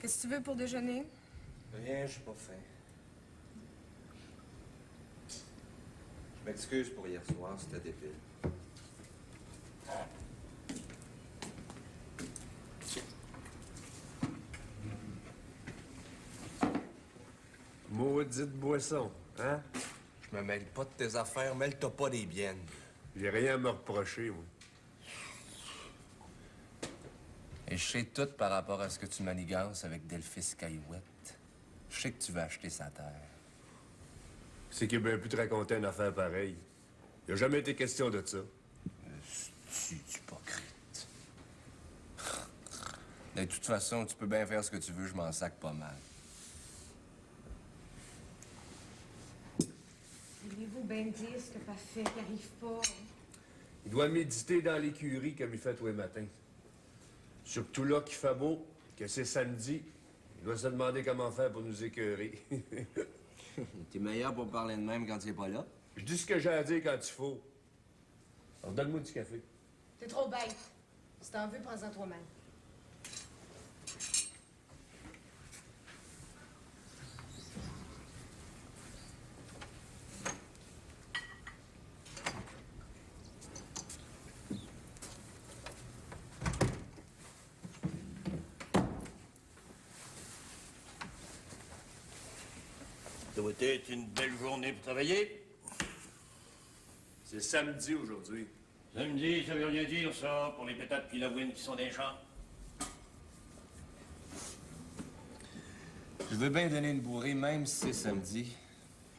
Qu'est-ce que tu veux pour déjeuner? Rien, je suis pas faim. Je m'excuse pour hier soir, c'était débile. Maudite boisson, hein? Je me mêle pas de tes affaires, mêle-toi pas des miennes. J'ai rien à me reprocher, moi. Et je sais tout par rapport à ce que tu manigances avec Delphis Caillouette. Je sais que tu vas acheter sa terre. C'est qu'il a bien pu te raconter une affaire pareille. Il a jamais été question de ça. Tu hypocrite. De toute façon, tu peux bien faire ce que tu veux, je m'en sac pas mal. Voulez-vous bien me dire ce que pas fait, qui arrive pas? Il doit méditer dans l'écurie comme il fait tous les matins. Surtout là qu'il fait beau, que c'est samedi. Il doit se demander comment faire pour nous écœurer. T'es meilleur pour parler de même quand t'es pas là? Je dis ce que j'ai à dire quand il faut. Alors donne-moi du café. T'es trop bête. Si t'en veux, prends-en toi-même. Ça doit être une belle journée pour travailler. C'est samedi aujourd'hui. Samedi, ça veut rien dire, ça, pour les pétates puis la win qui sont des champs. Je veux bien donner une bourrée, même si c'est samedi.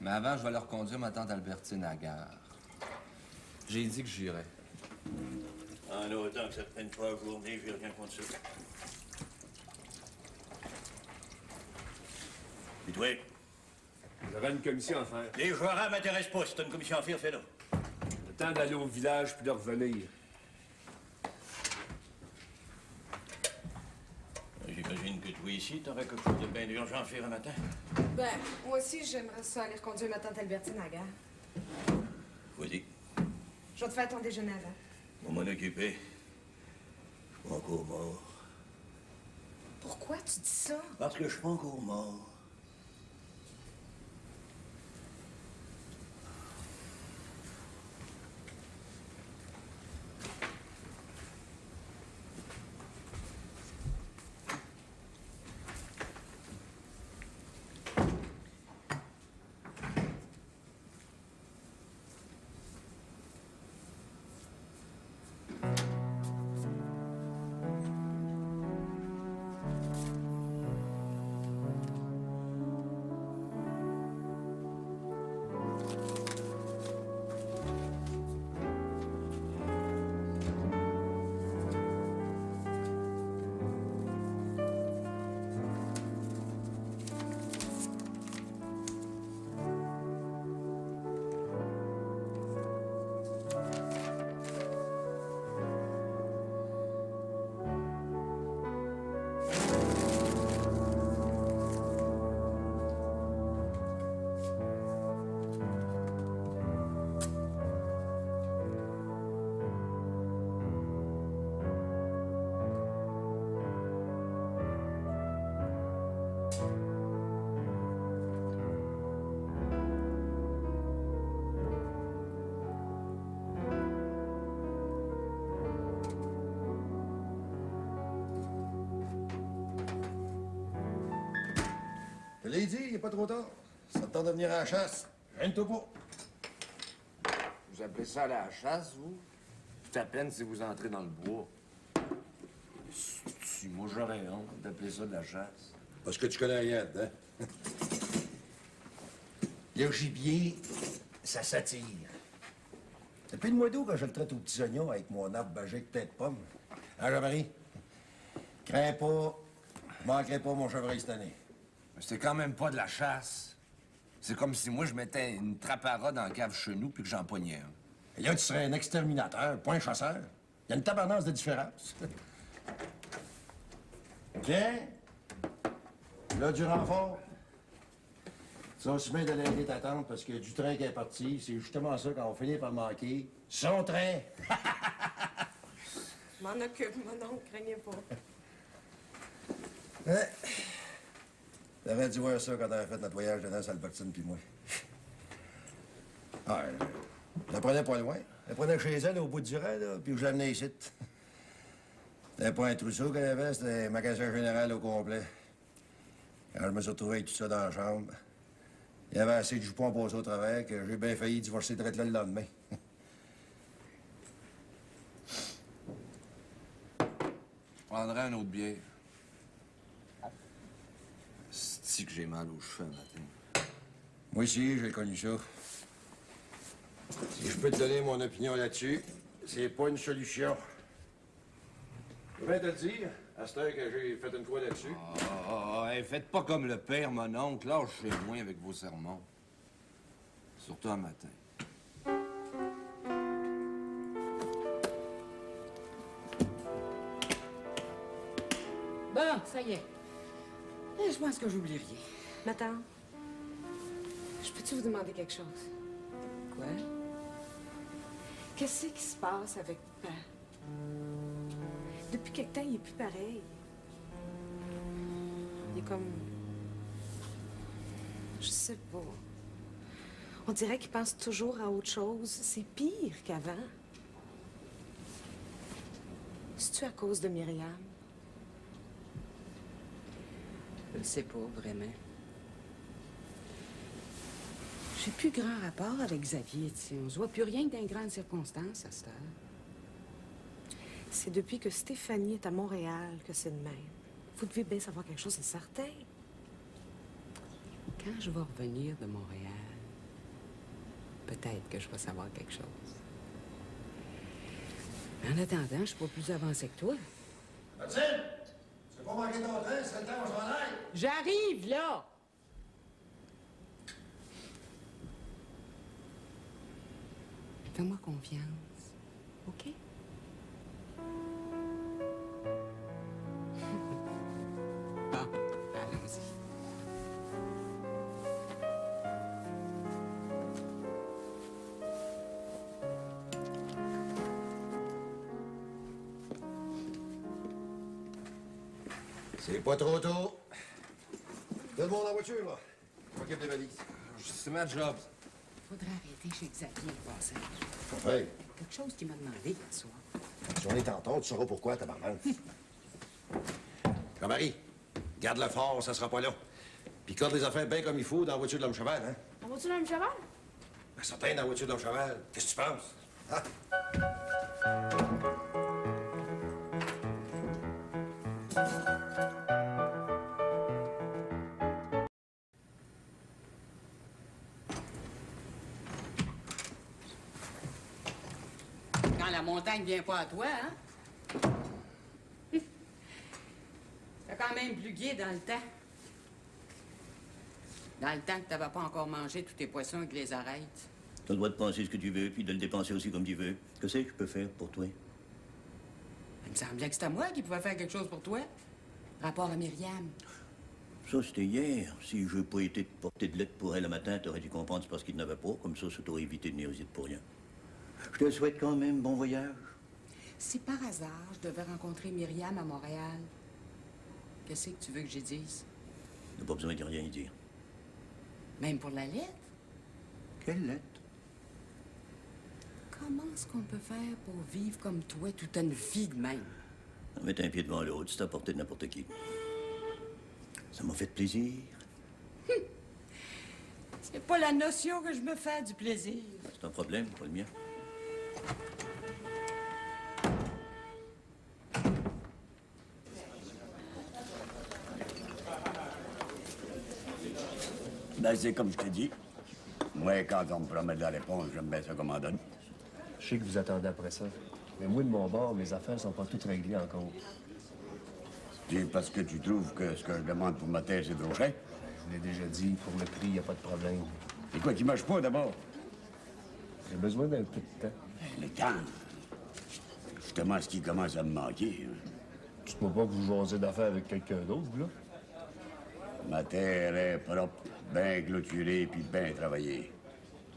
Mais avant, je vais leur conduire ma tante Albertine à la gare. J'ai dit que j'irais. En autant que ça te prenne pas la journée, j'ai rien contre ça. Et toi? J'aurais une commission à faire. Les joueurs m'intéressent pas. Si t'as une commission à faire, fais-le. Le temps d'aller au village puis de revenir. J'imagine que toi ici, t'aurais quelque chose de bien urgent à faire un matin. Ben, moi aussi, j'aimerais ça aller reconduire ma tante Albertine à la gare. Vas-y, Je vais te faire ton déjeuner avant. on m'en occuper. Je suis pas encore mort. Pourquoi tu dis ça? Parce que je suis pas encore mort. Je l'ai dit, il n'est pas trop tard. Ça te tente de venir à la chasse. Gêne-toi pas. Vous appelez ça la chasse, vous? C'est à peine si vous entrez dans le bois. Si, moi, j'aurais honte d'appeler ça de la chasse. Parce que tu connais rien dedans. Le gibier, ça s'attire. Depuis le mois d'août que je le traite aux petits oignons avec mon arbre bagique tête pomme. Hein, Jean-Marie? Crains pas, manquerai pas mon chevreuil cette année. Mais c'est quand même pas de la chasse. C'est comme si moi, je mettais une trappe à rats dans la cave chez nous puis que j'en pognais un. Et là, tu serais un exterminateur, pas un chasseur. Il y a une tabarnance de différence. Tiens, là, du renfort. Ça aussi bien d'aller aider ta tante parce que du train qui est parti, c'est justement ça qu'on finit par manquer. Son train! M'en occupe, mon oncle, craignez pas. Ouais. T'aurais dû voir ça quand on avait fait notre voyage de noces à Albertine puis moi. Ah, je la prenais pas loin. Je la prenais chez elle, au bout du rang, là, puis je l'amenais ici. C'était pas un trousseau qu'elle avait, c'était un magasin général au complet. Quand je me suis retrouvé avec tout ça dans la chambre, il y avait assez de jupons passés au travers que j'ai bien failli divorcer direct là le lendemain. Je prendrais un autre bière. C'est que j'ai mal aux cheveux un matin. Moi aussi, j'ai connu ça. Si je peux te donner mon opinion là-dessus, c'est pas une solution. Je vais te le dire, à cette heure que j'ai fait une croix là-dessus. Faites pas comme le père, mon oncle. Lâchez-moi avec vos sermons. Surtout un matin. Bon, ça y est. Je pense que j'oublie rien. Ma tante, je peux-tu vous demander quelque chose? Quoi? Qu'est-ce qui se passe avec papa? Depuis quelque temps, il est plus pareil. Il est comme... Je sais pas. On dirait qu'il pense toujours à autre chose. C'est pire qu'avant. C'est-tu à cause de Myriam? Je le sais pas, vraiment. J'ai plus grand rapport avec Xavier, tu sais. On se voit plus rien que dans les grandes circonstances à cette heure. C'est depuis que Stéphanie est à Montréal que c'est de même. Vous devez bien savoir quelque chose, c'est certain. Quand je vais revenir de Montréal, peut-être que je vais savoir quelque chose. En attendant, je suis pas plus avancée que toi. Mathilde! Tu veux pas manquer ton train? C'est le temps, on s'en aille! J'arrive, là! Fais-moi confiance, OK? Bon, allons-y. C'est pas trop tôt. Tout le monde en voiture, là. Je m'occupe des valises. C'est ma job. Faudrait arrêter chez Xavier le passage. Hey, Quelque chose qu'il m'a demandé hier soir. si on est en tort, tu sauras pourquoi, tabarnak. Jean-Marie, garde le fort, ça sera pas là. Puis corde les affaires bien comme il faut dans la voiture de l'homme cheval, hein? On va-tu dans le cheval? Ben, certain, dans la voiture de l'homme cheval. Qu'est-ce que tu penses? Hein? Quand la montagne vient pas à toi, hein? C'est quand même plus gai dans le temps. Dans le temps que t'avais pas encore mangé tous tes poissons et que les arrêtes. T'as le droit de penser ce que tu veux, puis de le dépenser aussi comme tu veux. Qu'est-ce que je peux faire pour toi? Il me semblait que c'était moi qui pouvais faire quelque chose pour toi. Rapport à Myriam. Ça, c'était hier. Si je n'ai pas été de porter de lettre pour elle le matin, t'aurais dû comprendre c'est parce qu'il n'avait pas. Comme ça t'aurait évité de venir ici pour rien. Je te souhaite quand même bon voyage. Si par hasard, je devais rencontrer Myriam à Montréal, qu'est-ce que tu veux que j'y dise? T'as pas besoin de rien y dire. Même pour la lettre? Quelle lettre? Comment est-ce qu'on peut faire pour vivre comme toi toute une vie de même? Mettre un pied devant l'autre, c'est à portée de n'importe qui. Ça m'a fait plaisir. C'est pas la notion que je me fais du plaisir. C'est un problème, pas le mien. Ben, c'est comme je t'ai dit. Moi, quand on me promet de la réponse, j'aime bien ça comme on donne. Je sais que vous attendez après ça. Mais moi, de mon bord, mes affaires sont pas toutes réglées encore. C'est parce que tu trouves que ce que je demande pour ma terre, c'est trop cher? Je l'ai déjà dit, pour le prix, il n'y a pas de problème. C'est quoi qui marche pas, d'abord? J'ai besoin d'un peu de temps. Le temps. Justement, ce qui commence à me manquer. Dites-moi pas que vous jasez d'affaires avec quelqu'un d'autre, vous, là. Ma terre est propre, bien clôturée, puis bien travaillée.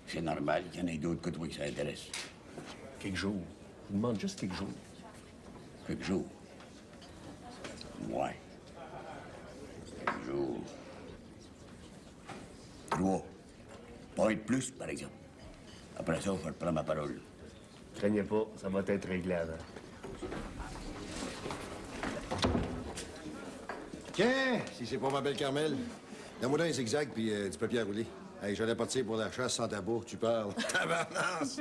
C'est normal qu'il y en ait d'autres que toi qui s'intéressent. Quelques jours. Je vous demande juste quelques jours. Quelques jours. Ouais. Quelques jours. 3. Pas être plus, par exemple. Après ça, je vais te prendre ma parole. Craignez pas, ça va être réglé avant. Tiens, si c'est pour ma belle Carmel, donne-moi un zigzag puis du papier à rouler. Hey, j'allais partir pour la chasse sans tabac, tu parles. Tabarnance!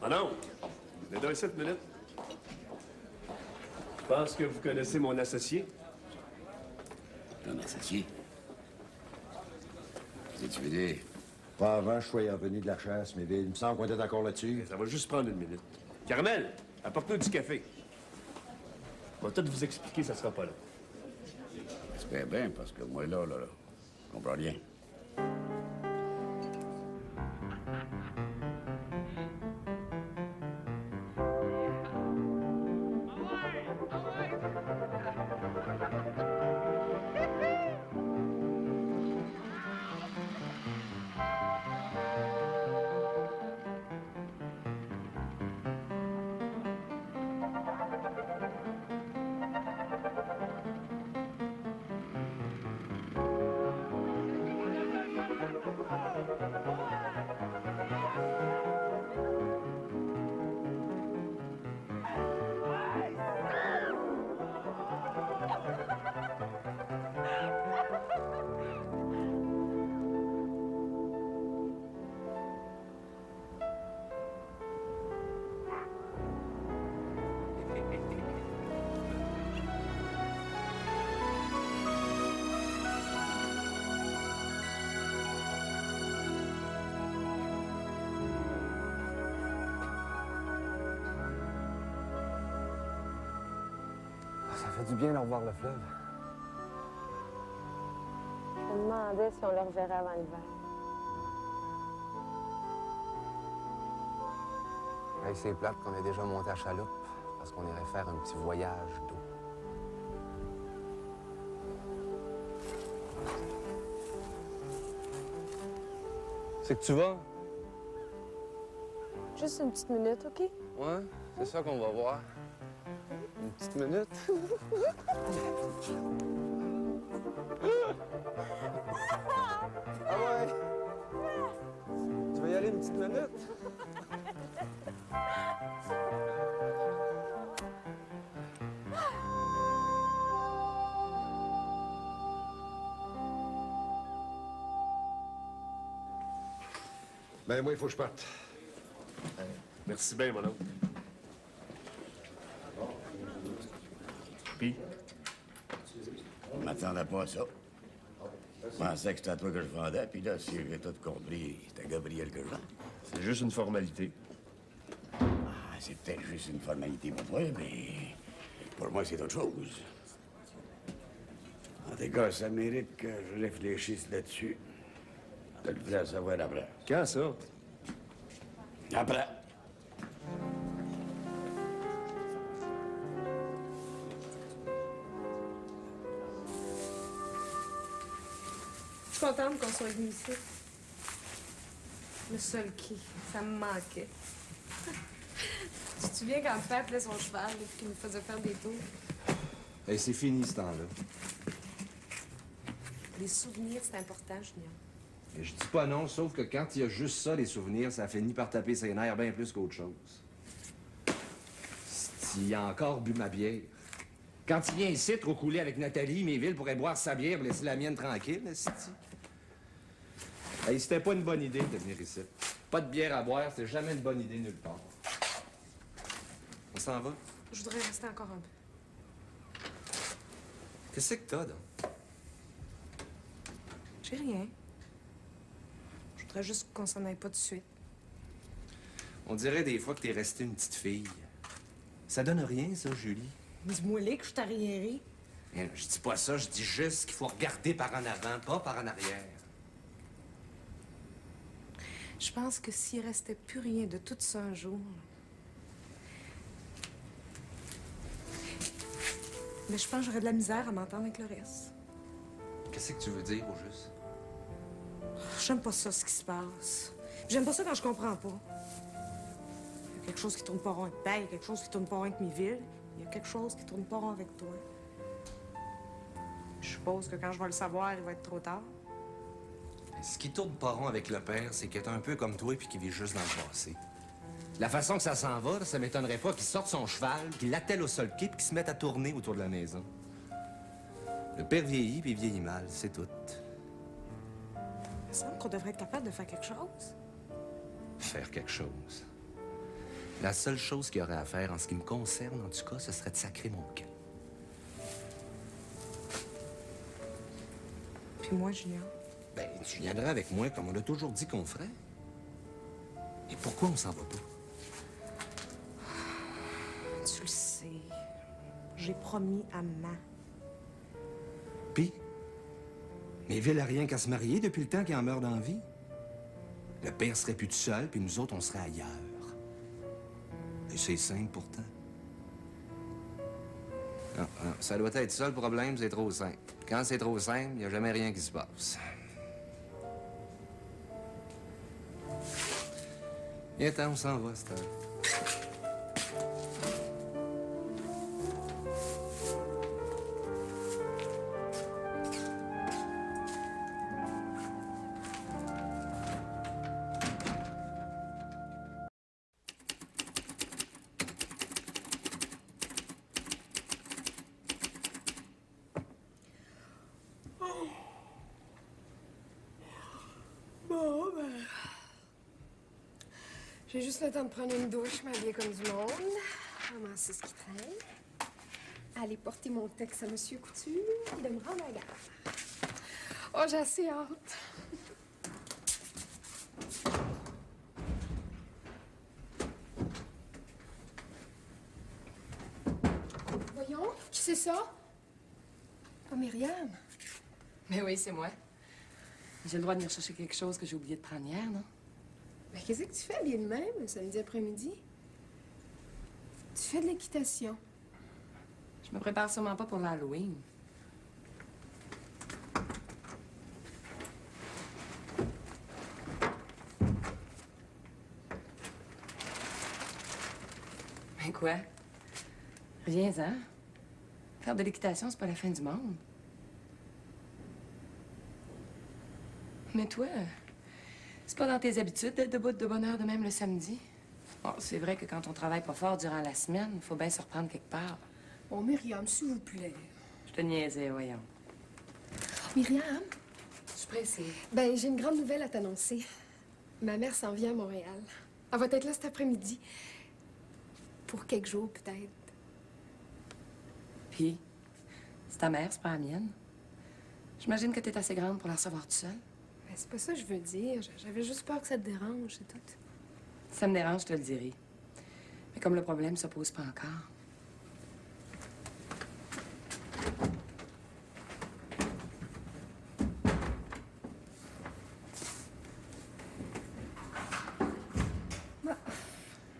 Ah non! Vous êtes dans 7 minutes. Je pense que vous connaissez mon associé. Ton associé? Qu'est-ce que tu veux dire? Pas avant que je sois revenu de la chasse, mais il me semble qu'on était encore là-dessus. Ça va juste prendre une minute. Carmel, apporte-nous du café. On va tout vous expliquer, ça sera pas là. J'espère bien, parce que moi, là, je comprends rien. Ça fait du bien de revoir le fleuve. Je me demandais si on le reverrait avant l'hiver. Hey, c'est plate qu'on ait déjà monté à chaloupe, parce qu'on irait faire un petit voyage d'eau. C'est que tu vas? Juste une petite minute, OK? Ouais, c'est ça qu'on va voir. Une petite minute. Ah ouais? Tu vas y aller une petite minute? Ben, moi, il faut que je parte. Merci bien, mon oncle. Puis? Je m'attendais pas à ça. Je pensais que c'était à toi que je vendais, puis là, si j'ai tout compris, c'était Gabriel que je vends. C'est juste une formalité. Ah, c'est peut-être juste une formalité pour toi, mais pour moi, c'est autre chose. En tout cas, ça mérite que je réfléchisse là-dessus. Je le ferai savoir après. Quand ça? Après. Je suis contente qu'on soit venus ici. Le seul qui, ça me manquait. Tu te souviens quand le père appelait son cheval et qu'il nous faisait faire des tours? Hey, c'est fini ce temps-là. Les souvenirs, c'est important, Junior. Et je dis pas non, sauf que quand il y a juste ça, les souvenirs, ça finit par taper ses nerfs bien plus qu'autre chose. Il a encore bu ma bière. Quand il vient ici, trop coulé avec Nathalie, Méville pourrait boire sa bière et laisser la mienne tranquille, esti. Hey, c'était pas une bonne idée de venir ici. Pas de bière à boire, c'est jamais une bonne idée nulle part. On s'en va? Je voudrais rester encore un peu. Qu'est-ce que t'as, donc? J'ai rien. Je voudrais juste qu'on s'en aille pas tout de suite. On dirait des fois que t'es restée une petite fille. Ça donne rien, ça, Julie. Dis-moi que je suis arriérée. Bien, je dis pas ça, je dis juste qu'il faut regarder par en avant, pas par en arrière. Je pense que s'il restait plus rien de tout ça un jour... Mais je pense que j'aurais de la misère à m'entendre avec le reste. Qu'est-ce que tu veux dire, au juste? J'aime pas ça, ce qui se passe. J'aime pas ça quand je comprends pas. Il y a quelque chose qui tourne pas rond avec Père, il y a quelque chose qui tourne pas rond avec mes villes. Il y a quelque chose qui tourne pas rond avec toi. Je suppose que quand je vais le savoir, il va être trop tard. Ce qui tourne pas rond avec le père, c'est qu'il est un peu comme toi puis qu'il vit juste dans le passé. La façon que ça s'en va, ça m'étonnerait pas qu'il sorte son cheval, qu'il l'attelle au sol pied puis qu'il se mette à tourner autour de la maison. Le père vieillit puis il vieillit mal, c'est tout. Il me semble qu'on devrait être capable de faire quelque chose. Faire quelque chose. La seule chose qu'il y aurait à faire, en ce qui me concerne, en tout cas, ce serait de sacrer mon camp. Puis moi, Junior? Ben, tu viendrais avec moi comme on a toujours dit qu'on ferait. Et pourquoi on s'en va pas? Tu le sais. J'ai promis à maman. Puis? Mais Ville a rien qu'à se marier depuis le temps qu'il en meurt d'envie. Le père serait plus tout seul, puis nous autres, on serait ailleurs. Et c'est simple, pourtant. Non, non, ça doit être ça, le problème, c'est trop simple. Quand c'est trop simple, il n'y a jamais rien qui se passe. Viens, on s'en va, cette heure. Bon, ben... J'ai juste le temps de prendre une douche, m'habiller comme du monde, ramasser ce qui traîne, aller porter mon texte à M. Couture et de me rendre à la gare. Oh, j'ai assez hâte. Voyons, qui c'est ça? Oh, Myriam. Mais oui, c'est moi. J'ai le droit de venir chercher quelque chose que j'ai oublié de prendre hier, non? Mais qu'est-ce que tu fais bien de même, le samedi après-midi? Tu fais de l'équitation. Je me prépare sûrement pas pour l'Halloween. Mais quoi? Reviens-en. Faire de l'équitation, c'est pas la fin du monde. Mais toi, c'est pas dans tes habitudes d'être debout de bonne heure de même le samedi? Bon, c'est vrai que quand on travaille pas fort durant la semaine, il faut bien se reprendre quelque part. Oh, Myriam, s'il vous plaît. Je te niaisais, voyons. Myriam? Je suis pressée. Ben, j'ai une grande nouvelle à t'annoncer. Ma mère s'en vient à Montréal. Elle va être là cet après-midi. Pour quelques jours, peut-être. Puis, c'est ta mère, c'est pas la mienne. J'imagine que t'es assez grande pour la recevoir toute seule. Ben, c'est pas ça que je veux dire. J'avais juste peur que ça te dérange, c'est tout. Si ça me dérange, je te le dirai. Mais comme le problème se pose pas encore.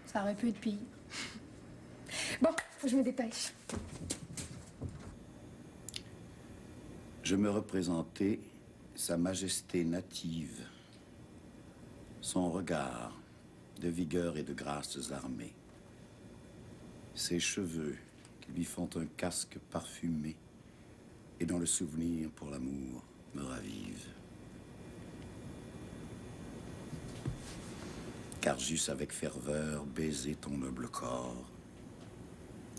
Ça aurait pu être pire. Bon, faut que je me dépêche. Je me représentais Sa Majesté native, son regard de vigueur et de grâces armées, ses cheveux qui lui font un casque parfumé et dont le souvenir pour l'amour me ravive. Car j'eusse avec ferveur baisé ton noble corps,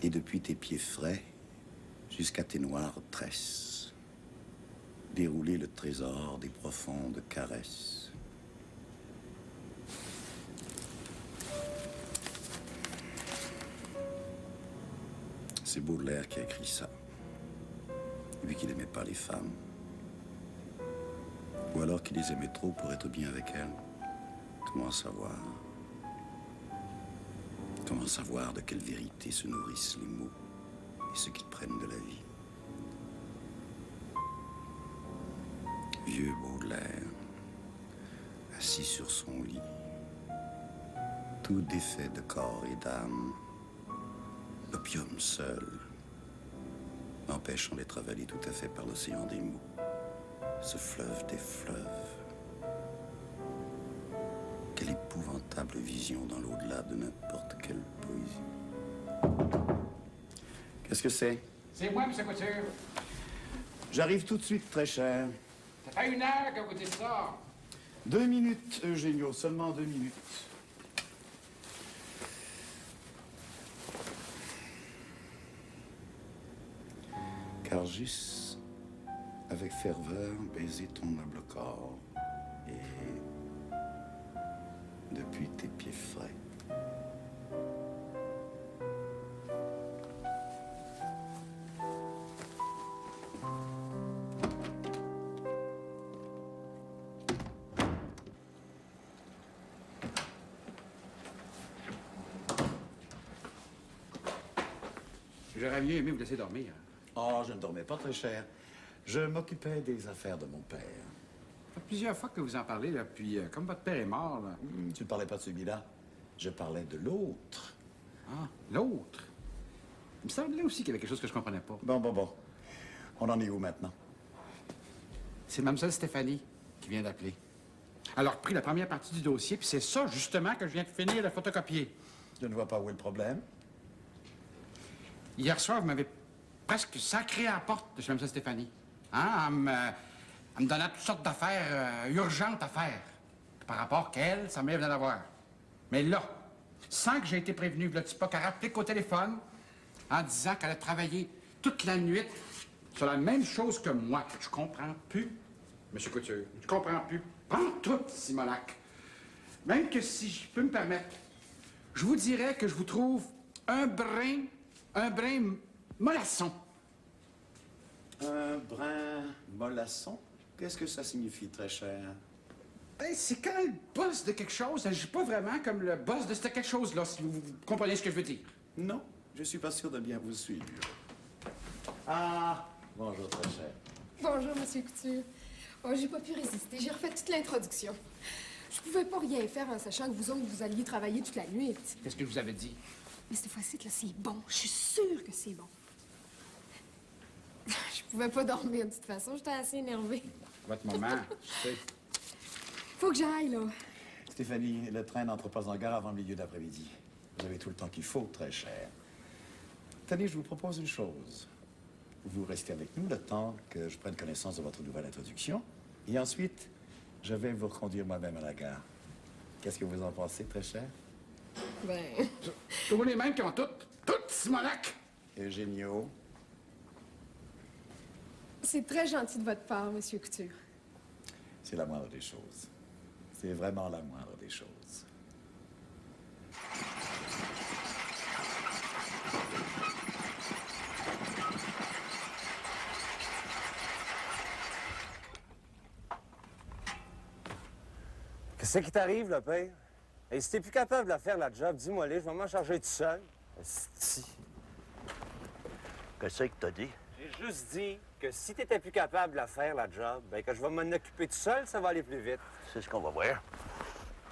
et depuis tes pieds frais jusqu'à tes noires tresses, dérouler le trésor des profondes caresses. C'est Baudelaire qui a écrit ça, lui qui n'aimait pas les femmes, ou alors qui les aimait trop pour être bien avec elles. Comment savoir? Comment savoir de quelle vérité se nourrissent les mots et ce qu'ils prennent de la vie? Vieux Baudelaire, assis sur son lit, tout défait de corps et d'âme, l'opium seul, empêchant d'être avalé tout à fait par l'océan des mots, ce fleuve des fleuves. Quelle épouvantable vision dans l'au-delà de n'importe quelle poésie. Qu'est-ce que c'est? C'est moi, M. Couture. J'arrive tout de suite, très cher. Ça fait 1 heure que vous dites ça. 2 minutes, Eugenio, seulement 2 minutes. Car j'eusse, avec ferveur, baisé ton noble corps, et depuis tes pieds frais. J'aurais mieux aimé vous laisser dormir. Oh, je ne dormais pas très cher. Je m'occupais des affaires de mon père. Ça fait plusieurs fois que vous en parlez, là, puis comme votre père est mort, là... Tu ne parlais pas de celui-là. Je parlais de l'autre. Ah, l'autre? Il me semblait aussi qu'il y avait quelque chose que je comprenais pas. Bon. On en est où maintenant? C'est Mlle Stéphanie qui vient d'appeler. Elle a repris la première partie du dossier, puis c'est ça, justement, que je viens de finir de photocopier. Je ne vois pas où est le problème. Hier soir, vous m'avez presque sacré à la porte de chez Mme Stéphanie. Hein? En me donnant toutes sortes d'affaires urgentes à faire. Par rapport qu'elle, sa mère venait d'avoir. Mais là, sans que j'ai été prévenu, voilà pas qu'elle rappelait qu'au téléphone, en disant qu'elle a travaillé toute la nuit sur la même chose que moi. Je comprends plus, M. Couture. Je comprends plus. Prends tout, Simonac. Même que si je peux me permettre, je vous dirais que je vous trouve un brin mollasson. Un brin mollasson? Qu'est-ce que ça signifie, très cher? Ben, c'est quand le boss de quelque chose, elle agit pas vraiment comme le boss de ce quelque chose-là, si vous comprenez ce que je veux dire. Non, je suis pas sûr de bien vous suivre. Ah, bonjour, très cher. Bonjour, Monsieur Couture. Oh, j'ai pas pu résister. J'ai refait toute l'introduction. Je pouvais pas rien faire en sachant que vous autres, vous alliez travailler toute la nuit. Qu'est-ce que je vous avais dit? Mais cette fois-ci, là, c'est bon. Je suis sûre que c'est bon. Je pouvais pas dormir de toute façon. J'étais assez énervée. Votre maman, je sais. Faut que j'aille, là. Stéphanie, le train n'entre pas en gare avant le milieu d'après-midi. Vous avez tout le temps qu'il faut, très cher. Tenez, je vous propose une chose. Vous restez avec nous le temps que je prenne connaissance de votre nouvelle introduction. Et ensuite, je vais vous reconduire moi-même à la gare. Qu'est-ce que vous en pensez, très cher? Ben... Tous les mêmes qui ont toutes, Simonac! Eugenio. C'est très gentil de votre part, Monsieur Couture. C'est la moindre des choses. C'est vraiment la moindre des choses. Qu'est-ce qui t'arrive, le père? Et si t'es plus capable de la faire, la job, dis-moi-les, je vais m'en charger tout seul. Esti. Qu'est-ce que t'as dit? J'ai juste dit que si t'étais plus capable de la faire, la job, ben que je vais m'en occuper tout seul, ça va aller plus vite. C'est ce qu'on va voir.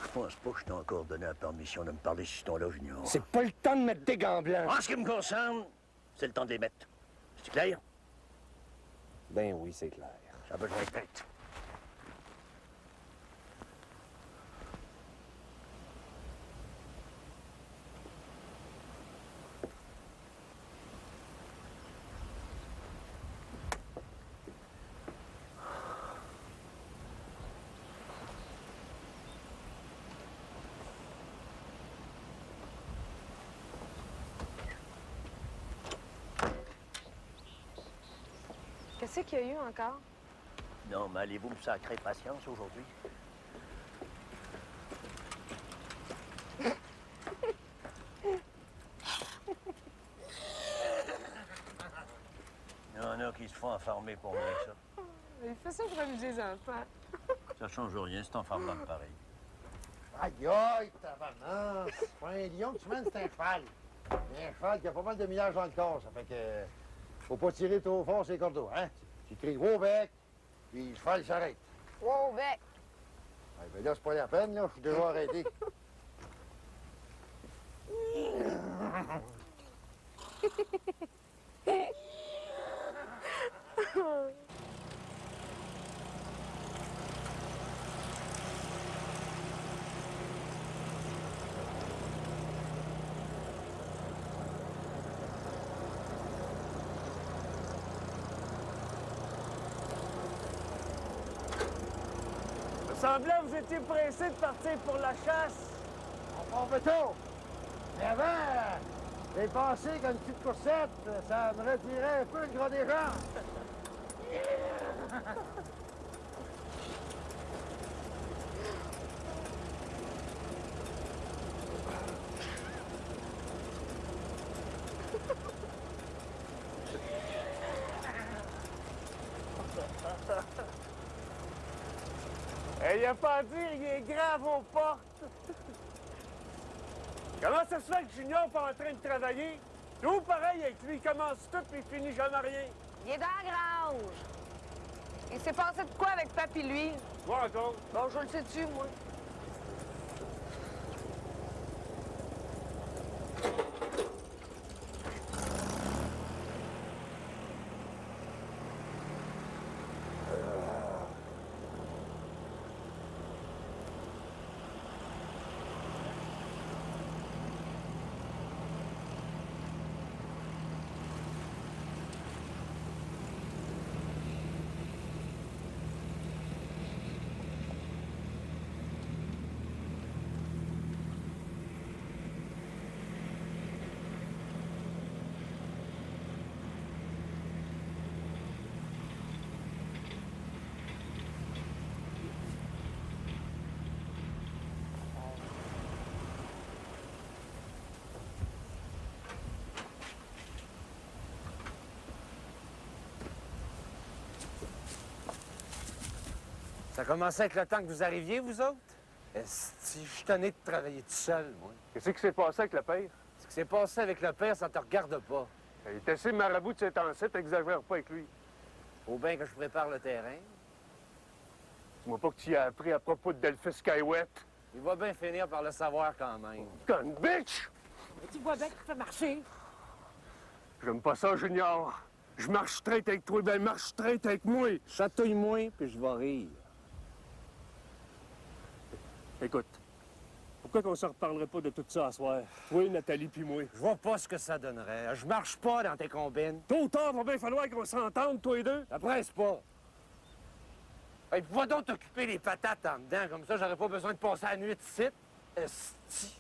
Je pense pas que je t'ai encore donné la permission de me parler sur ce ton-là, Junior. C'est pas le temps de mettre des gants blancs. En ce qui me concerne, c'est le temps de les mettre. C'est clair? Ben oui, c'est clair. Ça a besoin de tête. Qu'est-ce qu'il y a eu encore? Non, mais allez-vous me sacrer patience aujourd'hui? Il y en a qui se font enfermer pour rien que ça. Il fait ça pour amuser les enfants. Ça change rien, c'est enfermant pareil. Aïe, aïe, tabarnak! C'est pas un lion que tu mènes, c'est un cheval. Mais un cheval qui a pas mal de millage dans le corps, ça fait que... Faut pas tirer trop fort sur les cordeaux, hein? Tu cries « Wow, bec », puis le cheval s'arrête. « Wow, bec ». Ouais, ben là, c'est pas la peine, là, je suis déjà arrêté. semblait que vous étiez pressé de partir pour la chasse. On part tôt. Mais avant, j'ai pensé qu'une petite coursette, ça me retirait un peu le gras des jambes. Il a pas dit, il est grave aux portes. Comment ça se fait que Junior n'est pas en train de travailler? Nous, pareil, avec lui, il commence tout puis il finit jamais rien. Il est dans la grange. Il s'est passé de quoi avec Papy, lui? Quoi encore? Bon, je le sais-tu, moi. Ça commençait avec le temps que vous arriviez, vous autres? Esti, je suis tanné de travailler tout seul, moi. Qu'est-ce qui s'est passé avec le père? Ce qui s'est passé avec le père, ça te regarde pas. Il est assez marabout de cet ancêtre, t'exagères pas avec lui. Faut bien que je prépare le terrain. Dis-moi pas que tu y as appris à propos de Delphus Skywet. Il va bien finir par le savoir quand même. Conne bitch! Tu vois bien que tu fais marcher. J'aime pas ça, Junior. Je marche straight avec toi, ben marche straight avec moi. Chatouille-moi, puis je vais rire. Écoute, pourquoi qu'on se reparlerait pas de tout ça à soir? Toi, Nathalie, puis moi. Je vois pas ce que ça donnerait. Je marche pas dans tes combines. Tôt ou tard, va bien falloir qu'on s'entende, toi et deux. Ça presse pas. Hey, va donc t'occuper les patates en dedans, comme ça, j'aurais pas besoin de passer la nuit ici. Esti.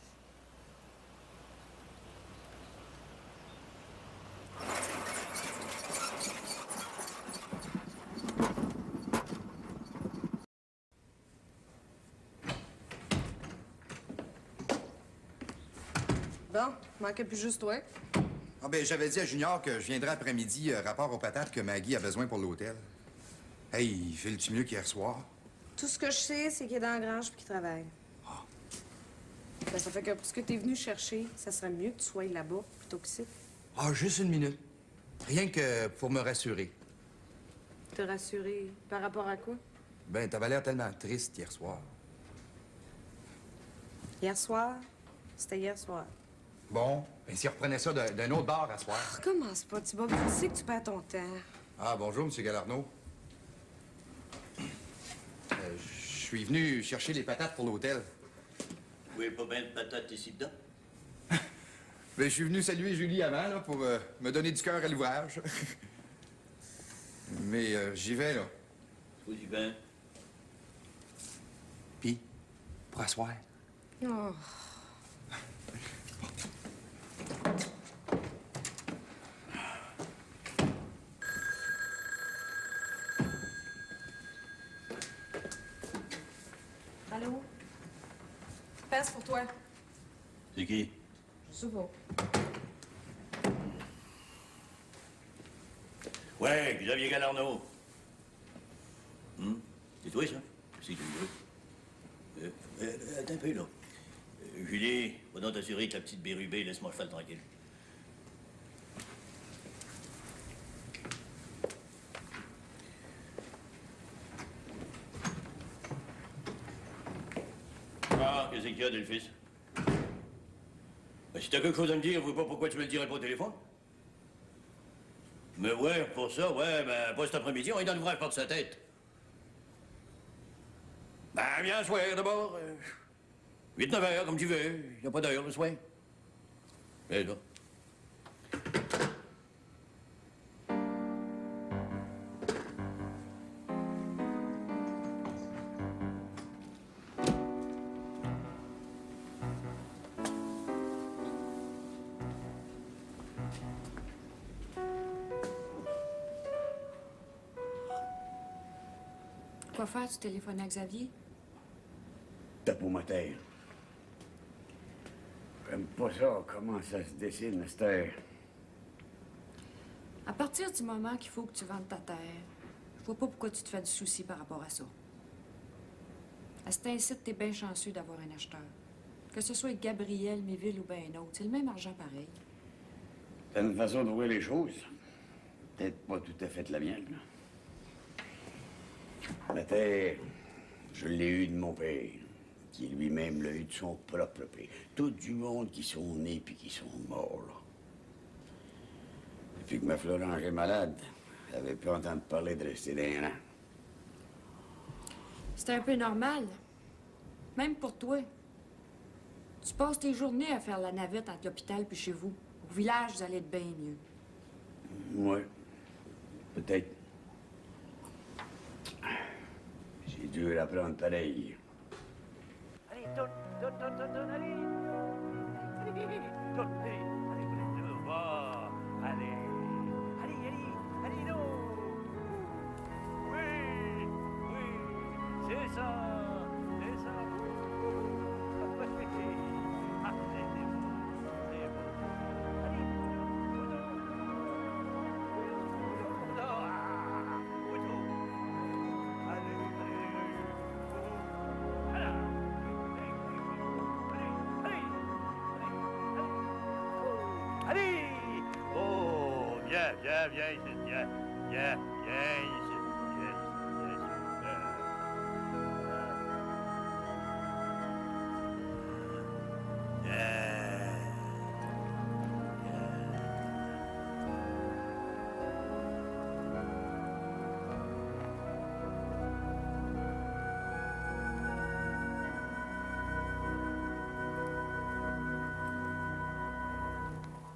Bon, manquait plus juste toi. Ah ben, j'avais dit à Junior que je viendrais après-midi, rapport aux patates que Maggie a besoin pour l'hôtel. Hey, file-tu mieux qu'hier soir? Tout ce que je sais, c'est qu'il est dans la grange puis qu'il travaille. Ah. Ben, ça fait que pour ce que t'es venu chercher, ça serait mieux que tu sois là-bas plutôt qu'ici. Ah, juste une minute. Rien que pour me rassurer. Te rassurer par rapport à quoi? Ben, t'avais l'air tellement triste hier soir. Hier soir? C'était hier soir. Bon, ben, s'il reprenait ça d'un autre bar à soir. Oh, commence pas, tu Bob. Je sais que tu perds ton temps. Ah, bonjour, M. Galarno. Je suis venu chercher les patates pour l'hôtel. Vous voulez pas bien de patates ici dedans? Ben, je suis venu saluer Julie avant, là, pour me donner du cœur à l'ouvrage. Mais j'y vais, là. Vous y bien? Puis, pour asseoir. Oh. Allô? Passe pour toi. C'est qui? Je sais pas. Ouais, Xavier Galarno. C'est toi, ça? C'est tout. Attends un peu, là. Julie, va donc t'assurer que la petite bérubée laisse mon cheval tranquille. Ah, qu'est-ce qu'il y a, Delphis? Ben, si t'as quelque chose à me dire, je vois pas pourquoi tu me le dirais pas au téléphone. Mais ouais, pour ça, ouais, ben, pas cet après-midi, on est dans l'ouvrage par de sa tête. Ben, viens, soir, d'abord. 8-9 heures, comme tu veux. Il n'y a pas d'heure le soir. Et là. Quoi faire? Tu téléphones à Xavier? T'as pour ma terre. J'aime pas ça, comment ça se dessine, Esther. À partir du moment qu'il faut que tu vendes ta terre, je vois pas pourquoi tu te fais du souci par rapport à ça. À cet incite, t'es bien chanceux d'avoir un acheteur. Que ce soit Gabriel, Méville ou bien un autre, c'est le même argent pareil. T'as une façon de voir les choses. Peut-être pas tout à fait la mienne. La terre, je l'ai eue de mon père, qui lui-même l'a eue de son propre père. Tout du monde qui sont nés puis qui sont morts, là. Depuis que ma Florange est malade, j'avais pu entendre parler de rester d'un an. C'est un peu normal. Même pour toi. Tu passes tes journées à faire la navette entre l'hôpital puis chez vous. Au village, vous allez être bien mieux. Ouais, peut-être. C'est dur à prendre pareil. Allez, allez. Allez, non. Oui, c'est ça. Allez! Oh, viens ici, viens ici.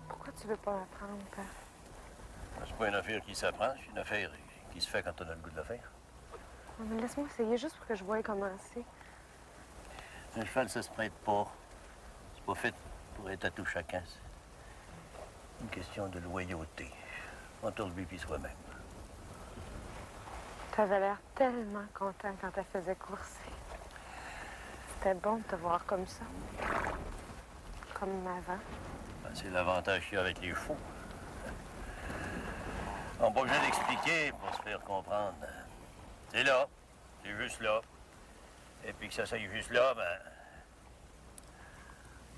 Pourquoi tu veux pas apprendre, père? C'est pas une affaire qui s'apprend, c'est une affaire qui se fait quand on a le goût de le faire. Non, mais laisse-moi essayer juste pour que je voie comment c'est. Un cheval, ça se prête pas. C'est pas fait pour être à tout chacun. C'est une question de loyauté entre lui et soi-même. T'avais l'air tellement content quand elle faisait courser. C'était bon de te voir comme ça. Comme avant. Ben, c'est l'avantage qu'il y a avec les chevaux. On n'a pas besoin d'expliquer pour se faire comprendre. C'est là. C'est juste là. Et puis que ça soit juste là, ben...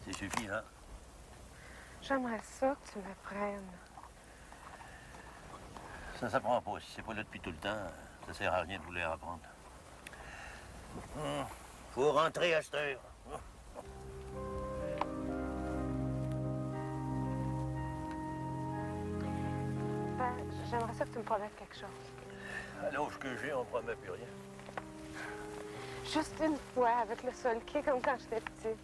c'est suffisant. J'aimerais ça que tu m'apprennes. Ça s'apprend pas. Si c'est pas là depuis tout le temps, ça sert à rien de vouloir apprendre. Faut rentrer à cette heure. Ben, j'aimerais ça que tu me promettes quelque chose. À l'âge que j'ai, on promet plus rien. Juste une fois, avec le solquet, comme quand j'étais petite.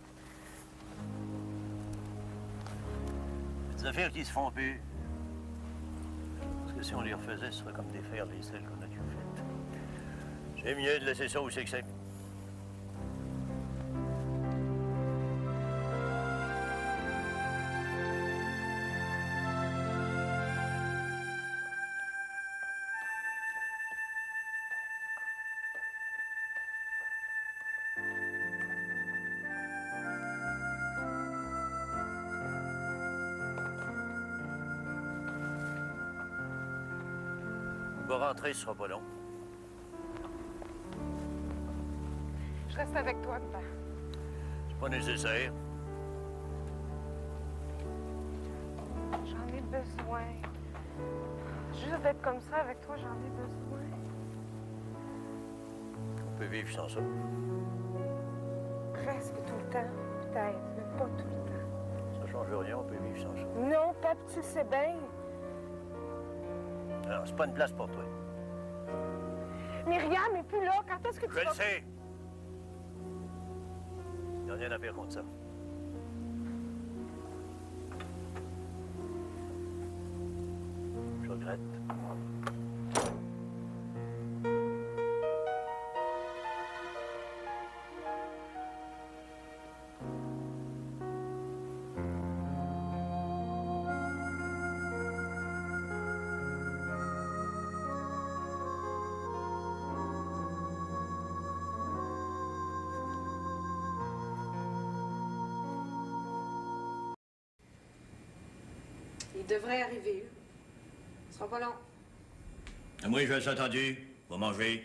Des affaires qui se font plus. Parce que si on les refaisait, ce serait comme défaire les celles qu'on a déjà faites. C'est mieux de laisser ça où c'est que c'est. On va rentrer, ce sera pas long. Je reste avec toi, papa. C'est pas nécessaire. J'en ai besoin. Juste d'être comme ça avec toi, j'en ai besoin. On peut vivre sans ça. Presque tout le temps, peut-être, mais pas tout le temps. Ça change rien, on peut vivre sans ça. Non, Pap, tu le sais bien. Alors, c'est pas une place pour toi. Myriam est plus là. Quand est-ce que tu Je vas... le sais. Il n'y a rien à faire contre ça. Je regrette. Il devrait arriver. Ce sera pas long. Moi, je reste attendu. Va manger.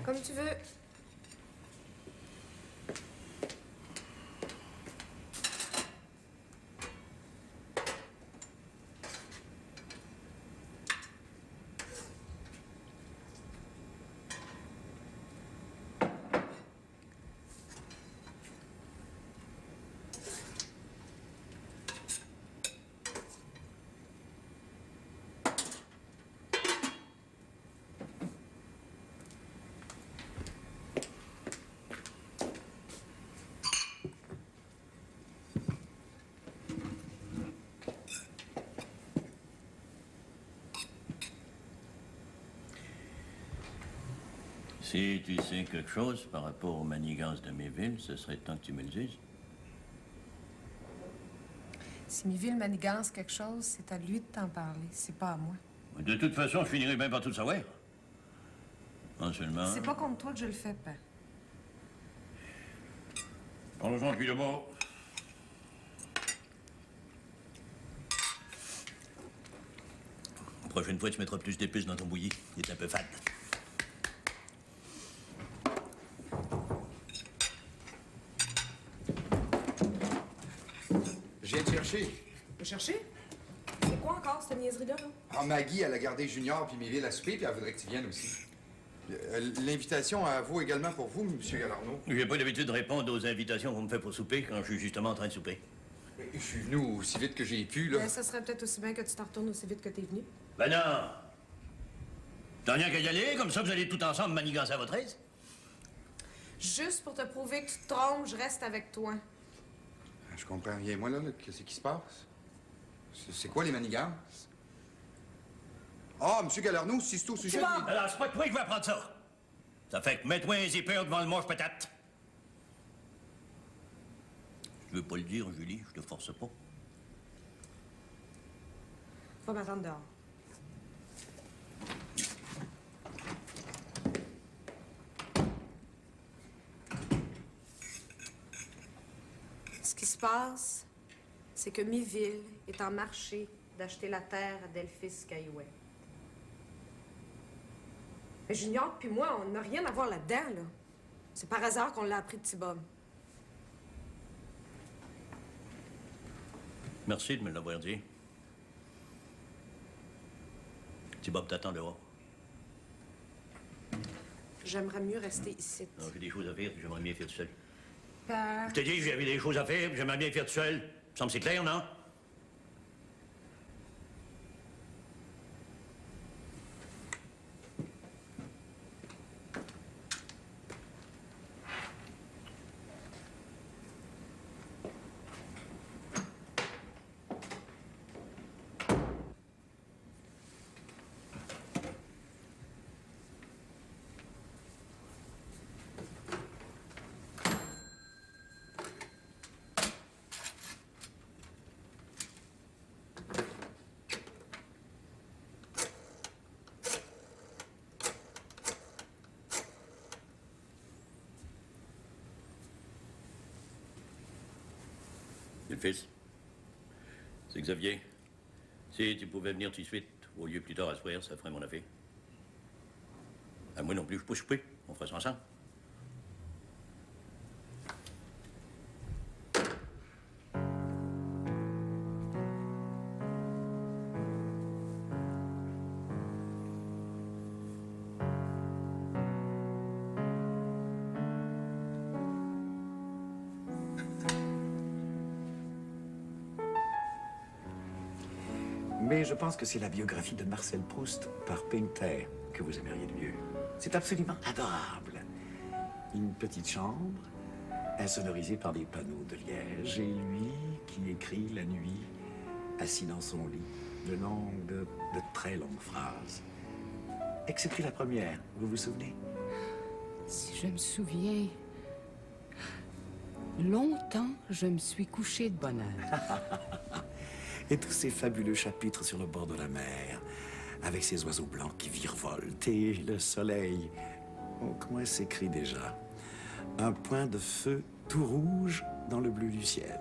Comme tu veux. Si tu sais quelque chose par rapport aux manigances de Méville, ce serait temps que tu me le dises. Si Méville manigance quelque chose, c'est à lui de t'en parler, c'est pas à moi. De toute façon, je finirai bien par tout savoir. Non seulement... C'est pas contre toi que je le fais, Père. Parlons-en depuis le bord. La prochaine fois, tu mettras plus d'épices dans ton bouilli. Il est un peu fade. Je viens te chercher. Me chercher? C'est quoi encore, cette niaiserie-là? Là? Ah, Maggie, elle a gardé Junior puis Méville à souper, puis elle voudrait que tu viennes aussi. L'invitation vaut également pour vous, M. Galarno. J'ai pas l'habitude de répondre aux invitations qu'on me fait pour souper quand je suis justement en train de souper. Je suis venu aussi vite que j'ai pu, là. Ben, ça serait peut-être aussi bien que tu t'en retournes aussi vite que t'es venu. Ben non! T'as rien qu'à y aller, comme ça vous allez tout ensemble manigancer à votre aise? Juste pour te prouver que tu te trompes, je reste avec toi. Je comprends rien, moi, là. Qu'est-ce qui se passe? C'est quoi, les manigances? Ah, M. Galarno, si c'est au sujet... Alors, c'est pas toi qui vas apprendre ça. Ça fait que mets-toi un zipper devant le manche patate. Je veux pas le dire, Julie, je te force pas. Faut m'attendre dehors. Ce qui se passe, c'est que Méville est en marché d'acheter la terre à Delphis Caillouet. Mais Junior puis moi, on n'a rien à voir là-dedans, là. C'est par hasard qu'on l'a appris de T-Bob. Merci de me l'avoir dit. T-Bob t'attend dehors. J'aimerais mieux rester ici. Non, j'ai des choses à faire, puis j'aimerais bien faire tout seul. Père... Je t'ai dit que j'avais des choses à faire, puis j'aimerais bien faire tout seul. Ça me semble c'est clair, non? Le fils, c'est Xavier. Si tu pouvais venir tout de suite, au lieu plus tard à soir, ça ferait mon affaire. À moi non plus, je peux souper. On fera ça ensemble. Mais je pense que c'est la biographie de Marcel Proust par Painter que vous aimeriez le mieux. C'est absolument adorable. Une petite chambre, insonorisée par des panneaux de liège, et lui qui écrit la nuit, assis dans son lit, de très longues phrases. Excepté la première, vous vous souvenez? Si je me souviens... Longtemps, je me suis couché de bonne heure. Et tous ces fabuleux chapitres sur le bord de la mer, avec ces oiseaux blancs qui virevoltent et le soleil. Oh, comment elle s'écrit déjà? Un point de feu tout rouge dans le bleu du ciel.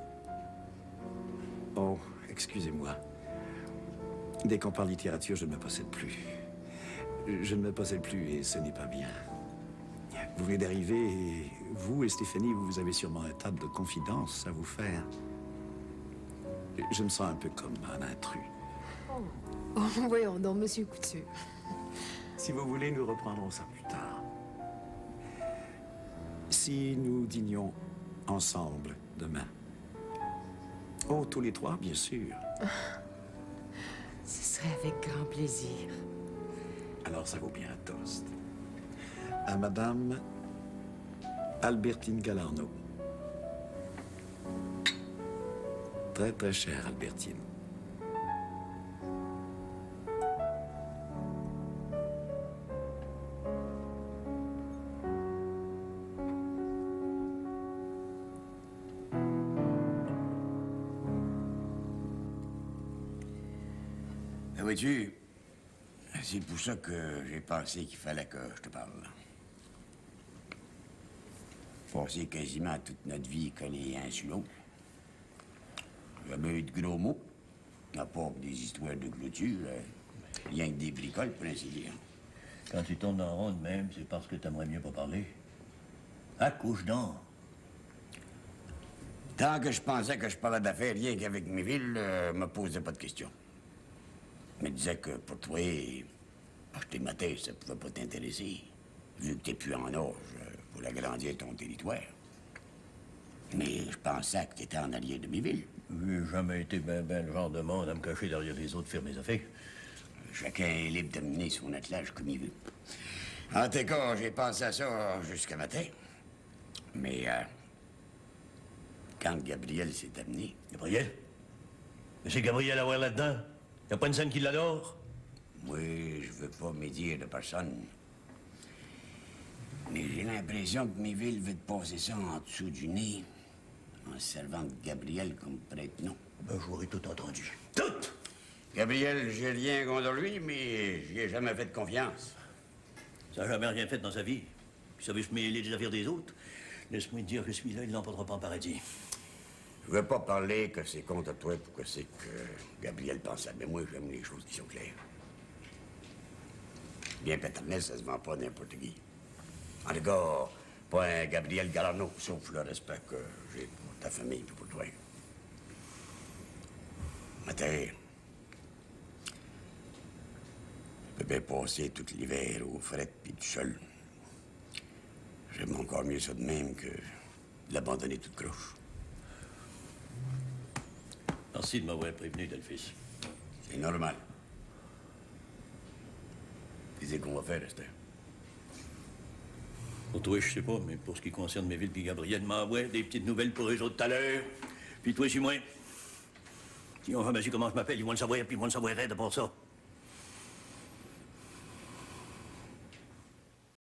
Oh, excusez-moi. Dès qu'on parle littérature, je ne me possède plus. Je ne me possède plus et ce n'est pas bien. Vous venez d'arriver et vous et Stéphanie, vous avez sûrement un tas de confidences à vous faire. Je me sens un peu comme un intrus. Oh, voyons donc, Monsieur Couture. Si vous voulez, nous reprendrons ça plus tard. Si nous dînions ensemble demain. Oh, tous les trois, bien sûr. Ce serait avec grand plaisir. Alors, ça vaut bien un toast. À Madame Albertine Galarno. Très, très chère, Albertine. Vois-tu, c'est pour ça que j'ai pensé qu'il fallait que je te parle. Passer quasiment toute notre vie collés un sur l'autre. Jamais eu de gros mots, à part des histoires de clôture, rien que des bricoles, pour ainsi dire. Quand tu tournes en rond de même, c'est parce que t'aimerais mieux pas parler. Accouche donc. Tant que je pensais que je parlais d'affaires rien qu'avec mes villes, me posais pas de questions. Je me disais que pour toi, acheter ma terre, ça pouvait pas t'intéresser, vu que t'es plus en âge pour agrandir ton territoire. Mais je pensais que t'étais en allié de mes villes. J'ai jamais été ben le genre de monde à me cacher derrière les autres, faire mes affaires. Chacun est libre de mener son attelage comme il veut. En tout cas, j'ai pensé à ça jusqu'à matin. Mais quand Gabriel s'est amené... Gabriel? Mais c'est Gabriel à voir là-dedans? Y a pas une scène qui l'adore? Oui, je veux pas médire de personne. Mais j'ai l'impression que Méville veut te passer ça en dessous du nez, en se servant de Gabriel comme prête-nom. Ben, j'aurais tout entendu. Tout! Gabriel, j'ai rien contre lui, mais j'y ai jamais fait de confiance. Ça n'a jamais rien fait dans sa vie. Puis ça veut se mêler des affaires des autres. Laisse-moi te dire que celui-là, il l'emportera pas en paradis. Je veux pas parler que c'est contre toi pour que c'est que Gabriel pense à... Mais moi, j'aime les choses qui sont claires. Bien paternel, ça se vend pas n'importe qui. En tout cas, pas un Gabriel Galarno, sauf le respect que j'ai pour ta famille et pour toi. Ma terre, je peux bien passer tout l'hiver au fret puis tout seul. J'aime encore mieux ça de même que de l'abandonner toute croche. Merci de m'avoir prévenu, Delphis. C'est normal. Qu'est-ce qu'on va faire, Esther? Pour toi, je sais pas, mais pour ce qui concerne mes villes, puis Gabriel m'envoie des petites nouvelles pour eux autres tout à l'heure. Puis toi, suis moi. Si on jamais su comment je m'appelle, ils vont le savoir, puis ils vont le savoir de pour ça.